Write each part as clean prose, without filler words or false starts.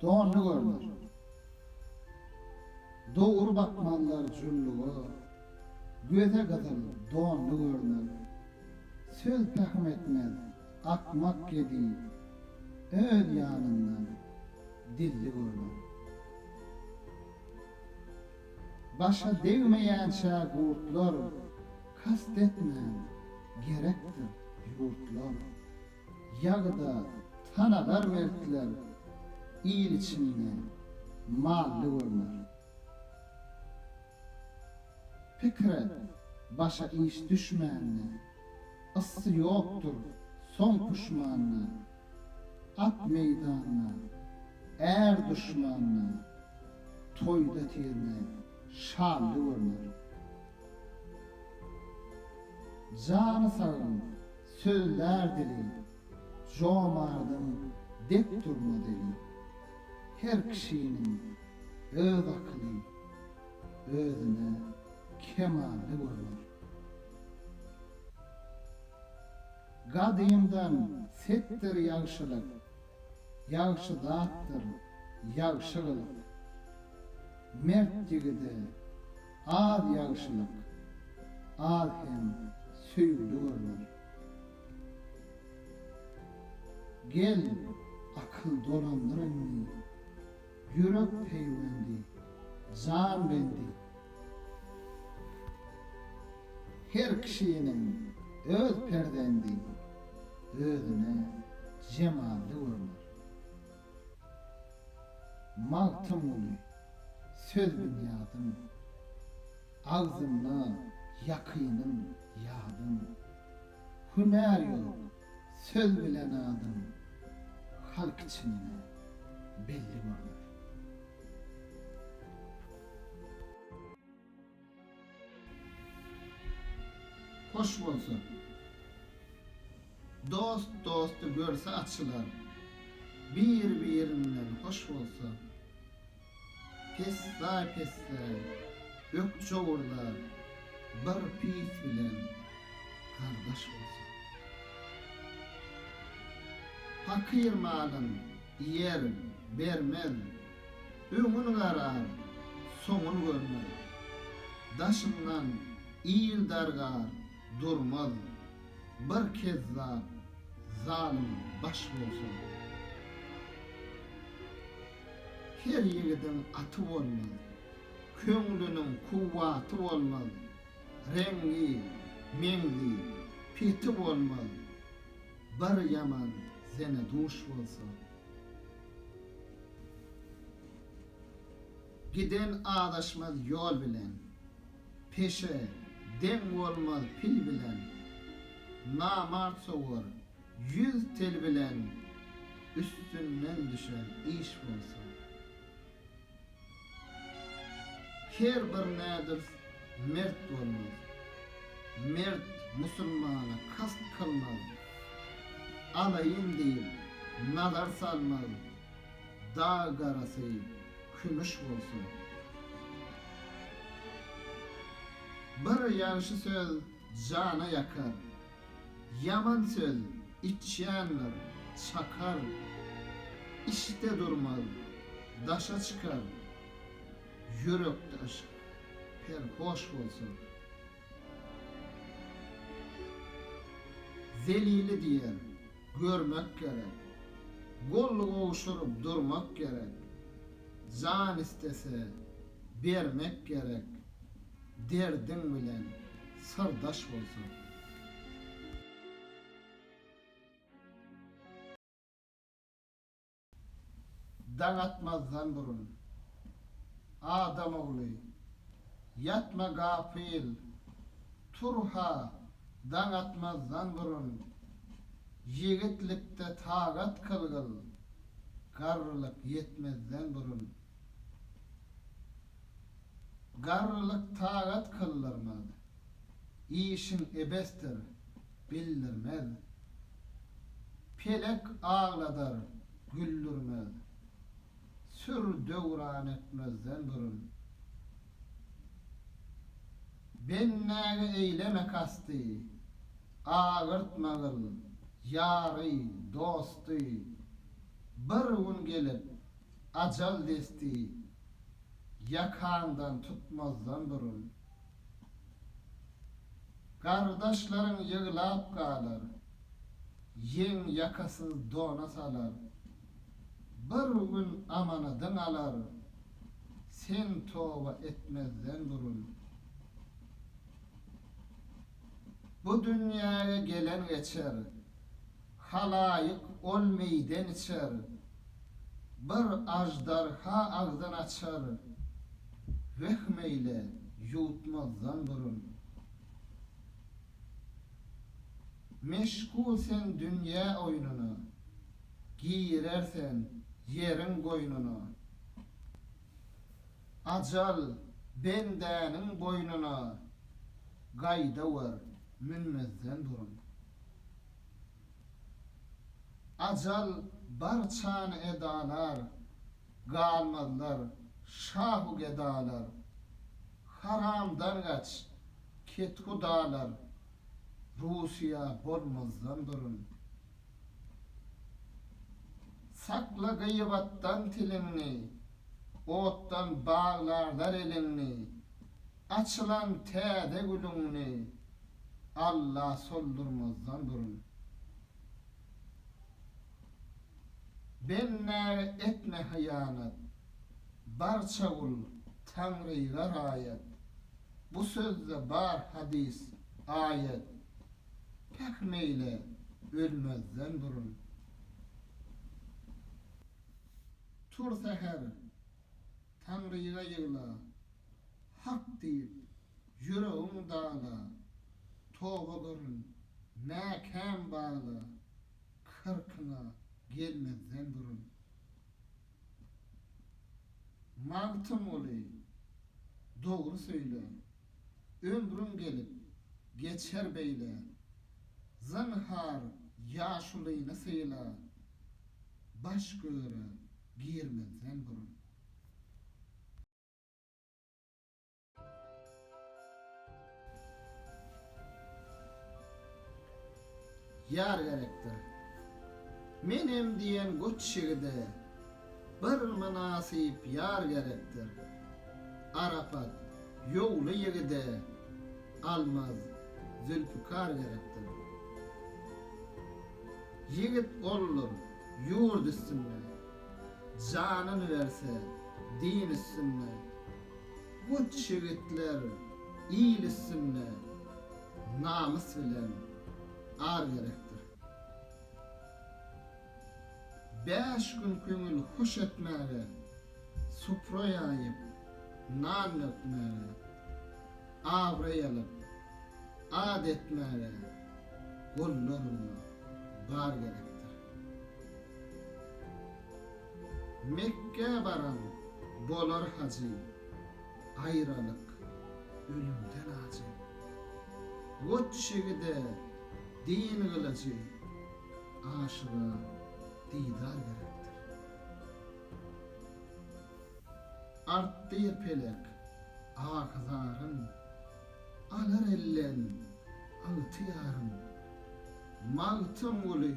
Doğru görünür. Doğru bakmanlar julluğu, göze kadar doğru görünür. Söz takım etmez, akmak gedi, öz yanından dilli görünür. Başa değmeyen şagurtlar, kastetmeyen gerektir yurtlar. Yağda tanadar verdiler, iyil içinde mallı görünür. Fikre başa iş düşmeyenle, ısı yoktur son puşmanla, at meydanına, er düşmanına, toyda tirne, şallı görünür. Canı sağın, sözler dili, jomardım, dep durma dili. Her kişinin öz akıllı, özüne kemalli görünür. Gadıyımdan settir yağışılık, yağışı dağıttır, yağışılık. Mert yigide az yağışılık, az hem söylü görünür. Gel akıl dolandırın, yürek peyvendi, can bendi. Her kişinin öz perdendi, özüne cemalli görünür. Maltım ulu, söz bünyadım, ağzımla yakınım yadım. Hüner yok, söz bilen adım, halk içine belli görünür. Hoş bolsun. Dost dostu görse açılar, bir birinden hoş bolsa. Pessa pessa, ök çoğurlar, bir pis bilen kardeş bolsa. Fakir malın yer vermez, ömün karar, sonun görmez. Daşından iyil dargar durmaz, bir kez zalim baş bolsa. Her yigidin atı olmaz, köңlünün kuvvatı olmaz, rengi, mengi, piti olmaz, bir yaman sene duş bolsa. Giden adaşmaz yol bilen, peşe dem olmaz pil bilen, namart soğur, yüz tel bilen, üstünden düşen iş bolsa. Her bir nedir mert olmaz, mert musulmana kast kılmaz, alayın değil, nazar salmaz, dağ garası kümüş bolsun. Bir yanşı söz cana yakar, yaman söz içyanlar çakar, işte durmaz, daşa çıkar, yürekte aşk perhoş bolsun. Zelili diyer, görmek gerek, gollu oğuşurup durmak gerek, can istese vermek gerek, derdin bilen sırdaş bolsun. Dağıtmazdan burun, adam oğlu, yatma gafil, turha, dağıtmazdan burun, yigitlikte tağat kılgıl, garrılık yetmezden burun. Garrılık tağat kıldırmaz, işin ebestir, bildirmez. Pelek ağladar, güldürmez, sür dövran etmezden burun. Ben näge eyleme kastı, ağırtmağıl, yarı, dostu, bir gün gelip acal desti yakağından tutmazdan durun. Kardeşlerin yığılap kalar, yen yakasız dona salar. Bir gün amanadın alar, sen tova etmezden durun. Bu dünyaya gelen geçer, halayık olmeyden içer. Bir ajdarha ağzın açar, vehmeyle yutmazdan durun. Meşgul sen dünya oyununu, giyirersen yerin koynunu. Acal bendenin boynuna, gayda var münmezden durun. Acal barçan edalar, galmazlar, şahu gedalar. Haramdan kaç, ketku dağlar, Rusya bolmazdan durun. Sakla gıybattan tilini, ottan bağlarlar elini. Açılan tede gülünni, Allah soldurmazdan durun. Benler etme hıyanat, barça kul Tanrı'ya rayet. Bu sözde bar hadis, ayet. Pekmeyle ölmezden durun. Tur seher, Tanrı'ya yığla, hak deyip yüreğim dağla. Tova durun, mekan bağla, kırkına gelmezden durun. Mağtım olayım, doğru söyle, ömrüm gelip geçer beyle. Zinhar yaşulıyla sıyla, baş göre girmezden durun. Yar gerektir. Menem diyen güççigide bir münasip yar gerektir. Arafat yolu yigide almaz Zülfikar gerektir. Yigit olur yurt üstüne, canını verse din üstüne. Güç yigitler iyil üstüne, namus bilen ar gerektir. 5 gün köngül hoş etmeli, supra yayıp nan öpmeli, avrayalıp ad etmeli, kollarını bar gerektir. Mekke baran bolar hacı, ayrılık ölümden acı. Göçşigide din kılıcı, aşığa didar gerektir. Arttı pelek, ağzarın, alır ellen, altı yarın. Mağtım ulu,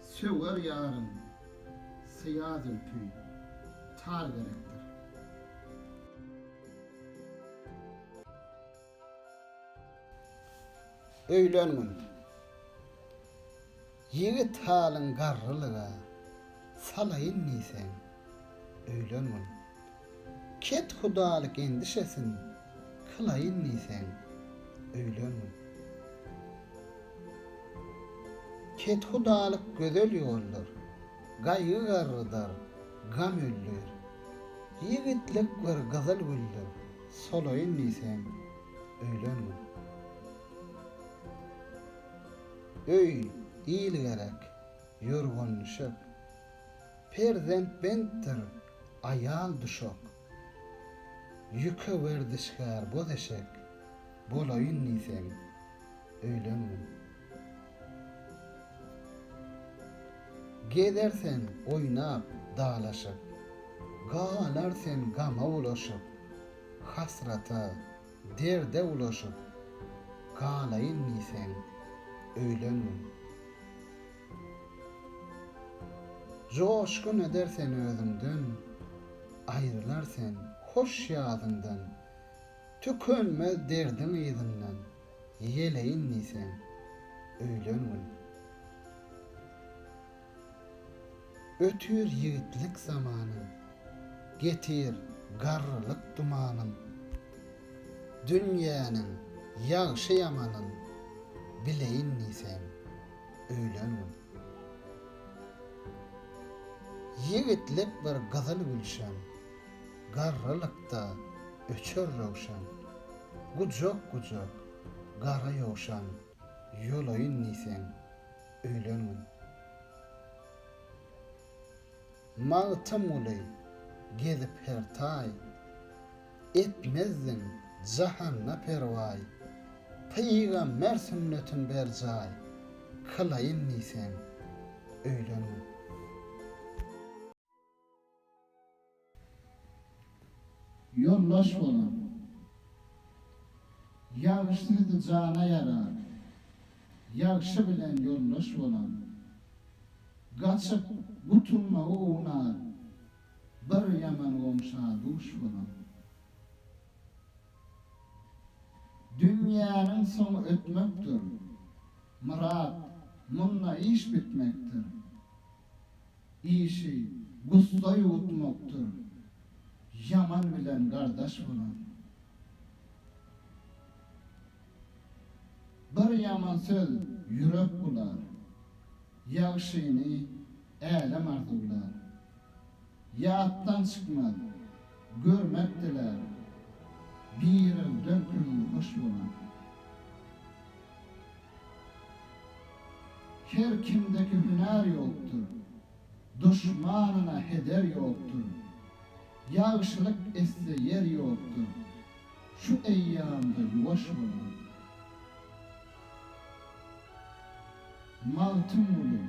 söver yarın, siyaz ülpü, tar gerektir. Öýlenmin. Yigit halın garrylyga salaýyn nisen. Öýlenmin. Ket hudalyk endişesin kılaýyn nisen. Öýlenmin. Ket hudalyk gözel ýollar, gaýgy garrydyr, gam öldür. Yigitlik bir gazyl güldür, solaýyn nisen. Öýlenmin. Öy, iyil gerek, yorgunluşuk. Perzent benttir, ayal duşok. Yüke verdişkar bozeşek, bolaýyn nisen. Öýlenmin. Gezersen oynap, dağlaşıp, galarsen gama ulaşıp, hasrata, derde ulaşıp, galayın nisen. Öýlenmin. Coşkun edersen özünden, ayrılar sen hoş ýadyndan. Tükönmez derdin ýyzyndan, ýeleýin sen öýlenmün. Ötür ýigitlik zamany, getir garrylyk dumanyn. Dünýäniň ýagşy ýamanyn, bileýin sen öýlenmün. Ýigitlik bir gyzyl gülşen, garrylykda öçer rowşan. Gucak gara ýowşan, ýolaýyn sen öýlenmün. Mağtym uly gezip her tay, etmezdin jahanna perway. Peýgamber sünnetin berjay, kılaýyn sen öýlenmün. Yollaş bolan, ýagşydy jana yarar, ýagşy bilen yollaş bolan. Gaçyp gutulmagy unar, bir ýaman gomşa duş bolan. Dünýäniň soňy ötmekdir, murat munna iş bitmekdir. İşi gusta ýutmakdyr, yaman bilen gardaş bolan. Bir yaman söz yürek bular, ýagşyny älim arzular. Ýatdan çykmaz, görmekdiler, bir döküm hoş bolan. Her kimdeki hüner ýokdur, düşmanyna heder ýokdur. Ýagşylyk esse yer ýokdur, şu eýýamda ýuwaş bolan. Mağtym uly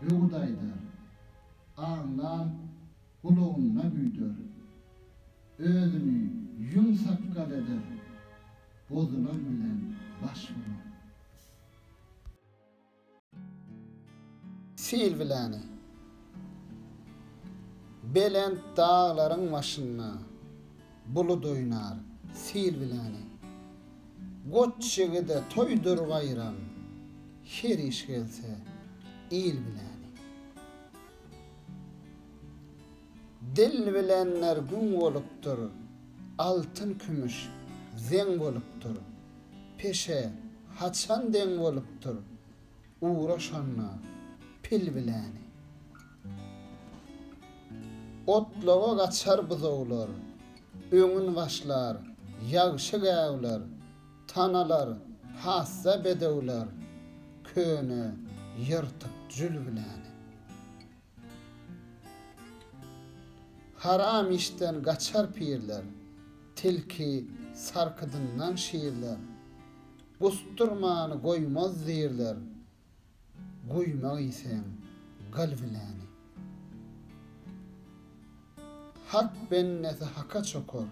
öwdaýdar, aňdan gulugyna büýder. Özüni ýumsak eder, bozulan bilen baş bolan. Sil bilani, Belent dağlaryň başyna bulut oýnar, sil bilani. Goççygida toýdur bayram, her iş gelse il bilani. Dil bilenler gün bolupdyr, altyn kümüş zeň bolupdyr. Peşe haçan deň bolupdyr, uğraşanna pil bilani. Otlaga gaçar buzowlar, öňün başlar, ýagşy gäwler, tanalar, hassa bedewler, köne ýyrtyk jül bilani. Haram işten gaçar pirler, tilki sarkydyndan şiirler. Busturmany goýmaz diýerler, goýmak isem gal bilani. Hak bennesi haka çokor,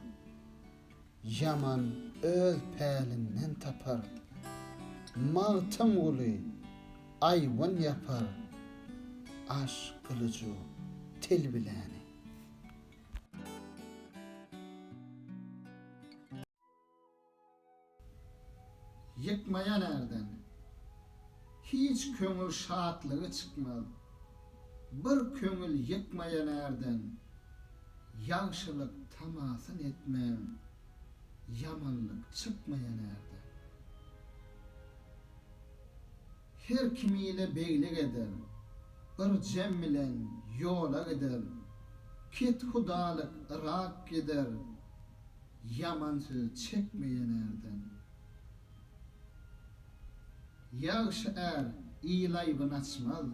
yaman öz pälinden tapar. Mağtym uly aýwan yapar, aşk kılıcı tel bilani. Yıkmayan erden, hiç köngül şatlığı çıkmaz. Bir köngül yıkmayan erden, ýagşylyk tamasyn etmem, yamanlyk çykmayan erden. Her kimiyle beýlik eder, bir jem bilen ýola gider. Ket hudalyk rak gider, yaman söz çekmeyen erden. Ýagşy er iýlaýbyny açmaz,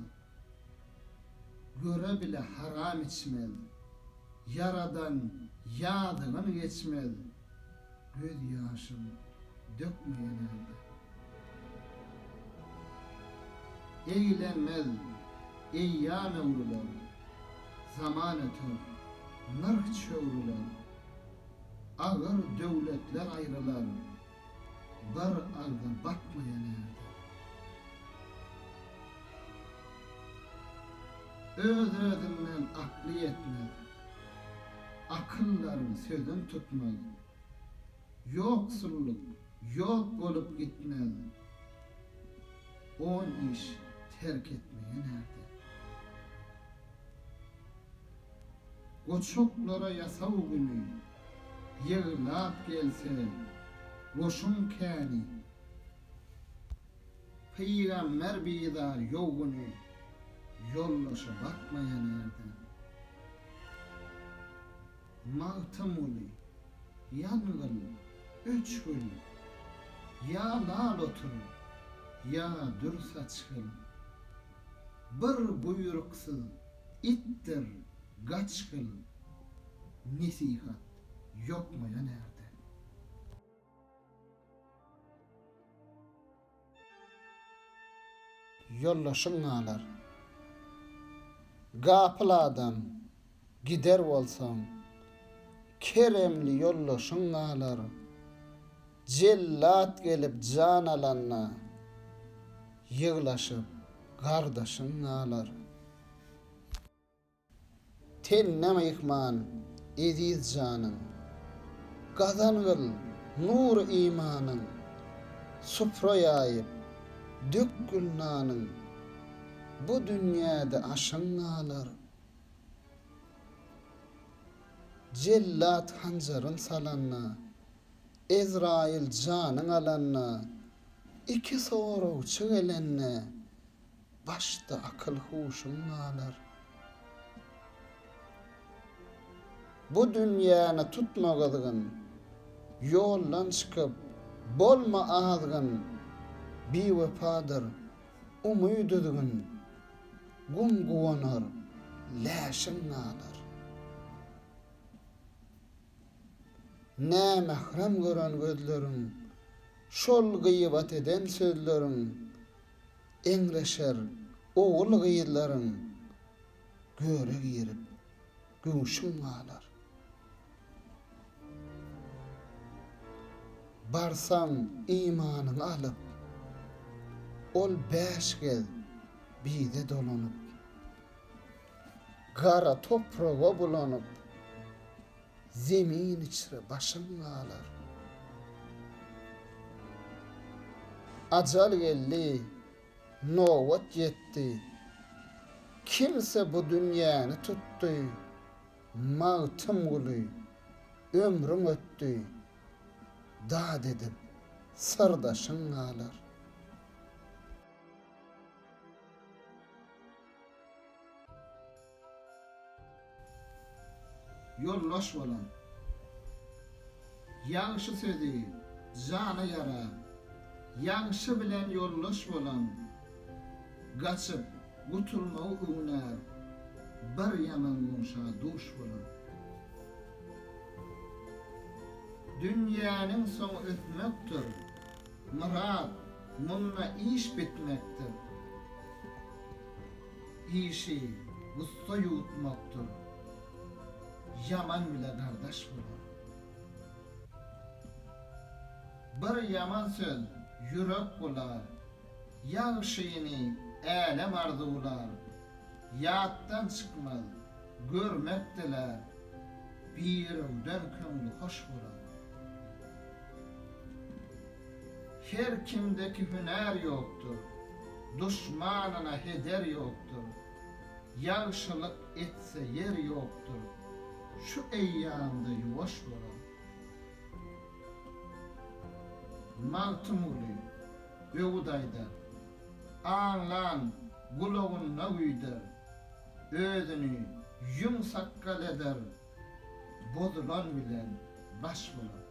göre bile haram içmez. Yaradan ýadygyny geçmez, göz ýaşym dökmeýän elde. Eýlenmez, eýýam öwrüler, zaman öter, nırk çöwrüler. Agyr döwletler aýrylar, bir alga bakmaýan elde. öz-özünden akly etmez. Akıllarını sözün tutmaz. Yoksulluk yok bolup gitmez. On iş terk etmeye nerede? Goçoklara yasav günü yığılap gelse boşun kâni. Peygamber bidar yoğunu yollaşa bakmaya nerede? Mağtamuli, yangıl, öçgül, ya lal otur, ya dür saçgıl. Bir buyruksız ittir, gaçgıl, nesihat yokmaya nerede? Yollaşın ağlar. Gapıladan gider bolsam, keremli yollaşın ağlar. Cellat gelip can alanna, yığlaşıp gardaşın ağlar. Tenneme yıkman ediz canın, gazangıl nur imanın, suproyayıp dök gülnanın, bu dünyada aşın ağlar. Cellat hancarın salanna, Ezrail canın alanna, iki soğuruçu gelenne, başta akıl huşun ağlar. Bu dünyanı tutmagıdgın, yollan çıkıp bolma ağzgın, bir vefadır, umuyduduğun, gun guvanar, läşin ağlar. Ne mehrem gören gözlerin, şol gıybat eden sözlerin, engreşer oğul gıyırların, göre girip, gümüşün ağlar. Barsam imanın alıp, ol beş gel bide dolanıp, gara toprağa bulanıp, zemin içre başın ağlar. Acal geldi, novat yetti, kimse bu dünyanı tuttu, mağtım gulu, ömrüm öttü, dağ dedim, sırdaşın ağlar. Yollaş bolan, yanşı sözü, canı yara, yanşı bilen yollaş bolan, gaçıp, gutulma uğunar, bir yaman gonşa duş bolan. Dünyanın sonu ötmektir, murat, munna iş bitmektir. İşi, gusta yutmaktır, yaman bile kardeş bolan. Bir yaman söz, yürek bolar, yağşıyını elem arzular, yattan çıkmaz, görmekteler, bir evden köngülü hoş bolar. Her kimdeki hüner yoktur, düşmanına heder yoktur, yağşılık etse yer yoktur, şu eyyamda yuvaş bolar. Mağtımuli, öğudayda, anlan, gulağınna güydür, özünü yumsakkal eder, bozulan bilen baş bolar.